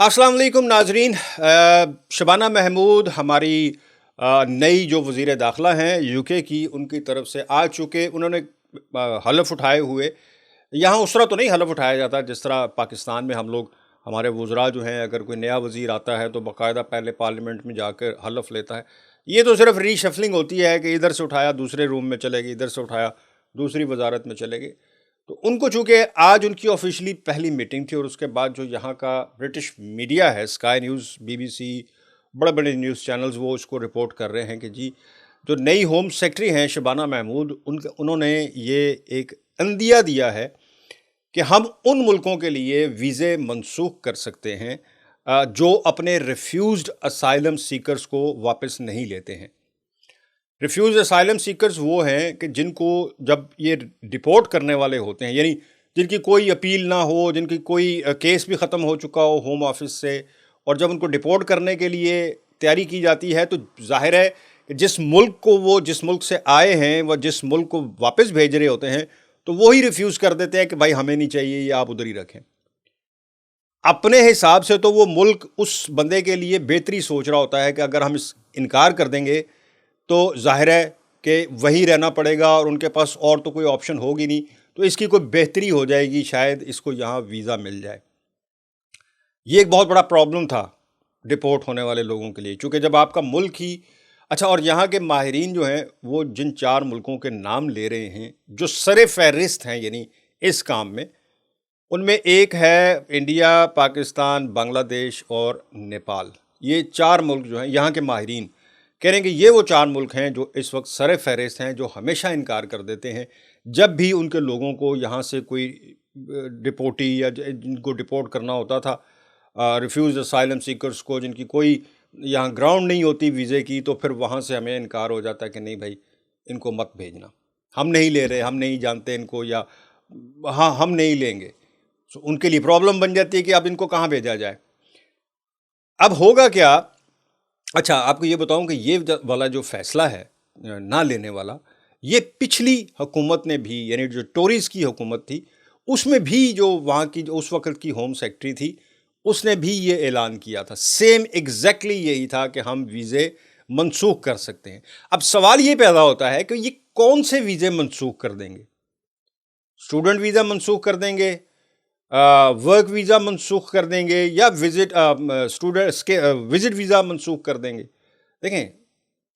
अस्सलाम वालेकुम नाजरीन। शबाना महमूद हमारी नई जो वज़ीर दाखिला हैं यूके की, उनकी तरफ से आ चुके। उन्होंने हलफ उठाए हुए, यहाँ उस तरह तो नहीं हलफ उठाया जाता जिस तरह पाकिस्तान में हम लोग, हमारे वज़रा जो हैं, अगर कोई नया वज़ीर आता है तो बाकायदा पहले पार्लियामेंट में जाकर हलफ लेता है। ये तो सिर्फ रीशफलिंग होती है कि इधर से उठाया दूसरे रूम में चले गए, इधर से उठाया दूसरी वजारत में चले गए। तो उनको चूँकि आज उनकी ऑफिशियली पहली मीटिंग थी और उसके बाद जो यहाँ का ब्रिटिश मीडिया है, स्काई न्यूज़, बीबीसी, बड़े बड़े न्यूज़ चैनल्स, वो उसको रिपोर्ट कर रहे हैं कि जी जो नई होम सेक्रेटरी हैं शबाना महमूद, उन्होंने ये एक अंदिया दिया है कि हम उन मुल्कों के लिए वीज़े मनसूख कर सकते हैं जो अपने रिफ्यूज्ड असाइलम सीकर्स को वापस नहीं लेते हैं। रिफ्यूज असाइलम सीकर्स वो हैं कि जिनको जब ये डिपोर्ट करने वाले होते हैं, यानी जिनकी कोई अपील ना हो, जिनकी कोई केस भी ख़त्म हो चुका हो होम ऑफिस से, और जब उनको डिपोर्ट करने के लिए तैयारी की जाती है तो जाहिर है कि जिस मुल्क को वो, जिस मुल्क से आए हैं, वह जिस मुल्क को वापस भेज रहे होते हैं, तो वो ही रिफ्यूज़ कर देते हैं कि भाई हमें नहीं चाहिए, ये आप उधर ही रखें। अपने हिसाब से तो वो मुल्क उस बंदे के लिए बेहतरी सोच रहा होता है कि अगर हम इस इनकार कर देंगे तो जाहिर है कि वहीं रहना पड़ेगा और उनके पास और तो कोई ऑप्शन होगी नहीं, तो इसकी कोई बेहतरी हो जाएगी, शायद इसको यहाँ वीज़ा मिल जाए। ये एक बहुत बड़ा प्रॉब्लम था डिपोर्ट होने वाले लोगों के लिए, क्योंकि जब आपका मुल्क ही अच्छा। और यहाँ के माहिरीन जो हैं वो जिन 4 मुल्कों के नाम ले रहे हैं जो सरे फहरिस्त हैं यानी इस काम में, उनमें एक है इंडिया, पाकिस्तान, बांग्लादेश और नेपाल। ये 4 मुल्क जो हैं, यहाँ के माहिरीन कह रहे हैं कि ये वो 4 मुल्क हैं जो इस वक्त सरे फहरिस्त हैं, जो हमेशा इनकार कर देते हैं जब भी उनके लोगों को यहाँ से कोई डिपोर्टी या जिनको डिपोर्ट करना होता था, रिफ्यूज असाइलम सीकर्स को, जिनकी कोई यहाँ ग्राउंड नहीं होती वीज़े की, तो फिर वहाँ से हमें इनकार हो जाता है कि नहीं भाई, इनको मत भेजना, हम नहीं ले रहे, हम नहीं जानते इनको, या हाँ हम नहीं लेंगे। तो उनके लिए प्रॉब्लम बन जाती है कि अब इनको कहाँ भेजा जाए। अब होगा क्या? अच्छा, आपको ये बताऊं कि ये वाला जो फैसला है ना लेने वाला, ये पिछली हुकूमत ने भी, यानी जो टोरीज़ की हुकूमत थी, उसमें भी जो वहाँ की जो उस वक्त की होम सेक्रेटरी थी, उसने भी ये ऐलान किया था। सेम एग्जैक्टली यही था कि हम वीज़े मनसूख कर सकते हैं। अब सवाल ये पैदा होता है कि ये कौन से वीज़े मनसूख कर देंगे? स्टूडेंट वीज़ा मनसूख कर देंगे, वर्क वीज़ा मनसूख कर देंगे, या विज़िट वीज़ा मनसूख कर देंगे? देखें,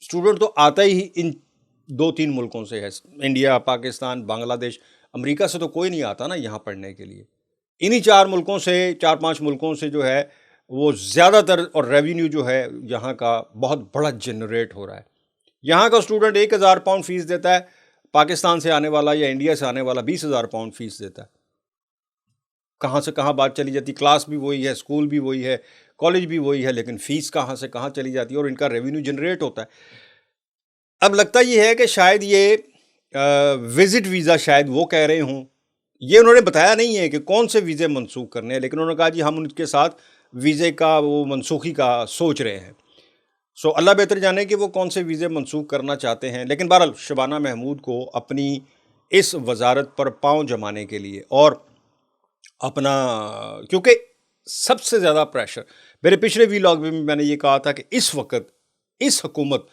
स्टूडेंट तो आता ही इन 2-3 मुल्कों से है, इंडिया, पाकिस्तान, बांग्लादेश। अमेरिका से तो कोई नहीं आता ना यहाँ पढ़ने के लिए। इन्हीं 4 मुल्कों से, 4-5 मुल्कों से जो है वो ज़्यादातर, और रेवेन्यू जो है यहाँ का बहुत बड़ा जनरेट हो रहा है। यहाँ का स्टूडेंट 1,000 पाउंड फ़ीस देता है, पाकिस्तान से आने वाला या इंडिया से आने वाला 20,000 पाउंड फ़ीस देता है। कहाँ से कहाँ बात चली जाती, क्लास भी वही है, स्कूल भी वही है, कॉलेज भी वही है, लेकिन फ़ीस कहाँ से कहाँ चली जाती है और इनका रेवेन्यू जनरेट होता है। अब लगता ये है कि शायद ये विज़िट वीज़ा शायद वो कह रहे हों। ये उन्होंने बताया नहीं है कि कौन से वीज़े मनसूख करने हैं, लेकिन उन्होंने कहा जी हम उनके साथ वीज़े का वो मनसूखी का सोच रहे हैं। सो अल्लाह बेहतर जाने कि वो कौन से वीज़े मनसूख करना चाहते हैं। लेकिन बहरहाल शबाना महमूद को अपनी इस वजारत पर पाँव जमाने के लिए और अपना, क्योंकि सबसे ज़्यादा प्रेशर, मेरे पिछले वीलॉग में भी मैंने ये कहा था कि इस वक्त इस हुकूमत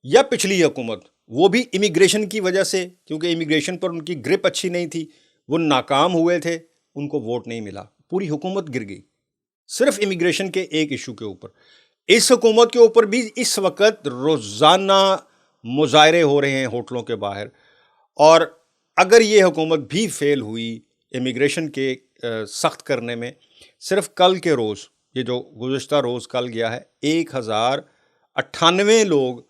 या पिछली हुकूमत, वो भी इमिग्रेशन की वजह से, क्योंकि इमिग्रेशन पर उनकी ग्रिप अच्छी नहीं थी, वो नाकाम हुए थे, उनको वोट नहीं मिला, पूरी हुकूमत गिर गई सिर्फ इमिग्रेशन के एक इशू के ऊपर। इस हुकूमत के ऊपर भी इस वक्त रोज़ाना मुजाहरे हो रहे हैं होटलों के बाहर, और अगर ये हुकूमत भी फेल हुई इमिग्रेशन के सख्त करने में, सिर्फ कल के रोज़, ये जो गुज़श्ता रोज़ कल गया है, 1098 लोग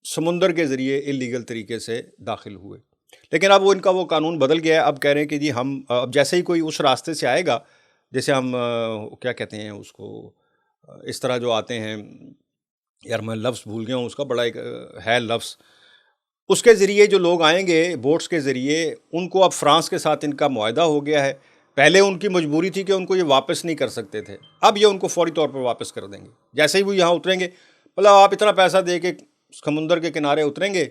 समुंदर के ज़रिए इलीगल तरीके से दाखिल हुए। लेकिन अब वो इनका वो कानून बदल गया है। अब कह रहे हैं कि जी हम अब जैसे ही कोई उस रास्ते से आएगा, जैसे हम क्या कहते हैं उसको, इस तरह जो आते हैं, यार मैं लफ्ज़ भूल गया हूँ उसका, बड़ा एक है लफ्ज़, उसके ज़रिए जो लोग आएंगे बोट्स के ज़रिए, उनको अब फ्रांस के साथ इनका मुआहदा हो गया है। पहले उनकी मजबूरी थी कि उनको ये वापस नहीं कर सकते थे, अब ये उनको फ़ौरी तौर पर वापस कर देंगे। जैसे ही वो यहाँ उतरेंगे, मतलब आप इतना पैसा दे के समुंदर के किनारे उतरेंगे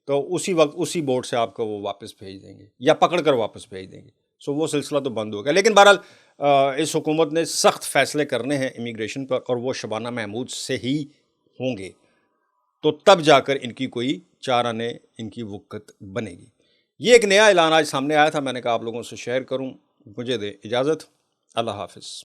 तो उसी वक्त उसी बोट से आपको वो वापस भेज देंगे या पकड़ कर वापस भेज देंगे। सो वो सिलसिला तो बंद हो गया। लेकिन बहरहाल इस हुकूमत ने सख्त फ़ैसले करने हैं इमिग्रेशन पर और वो शबाना महमूद से ही होंगे, तो तब जाकर इनकी कोई चार आने इनकी वक़्त बनेगी। ये एक नया ऐलान आज सामने आया था, मैंने कहा आप लोगों से शेयर करूँ। मुझे दें इजाज़त। अल्लाह हाफ़िज़।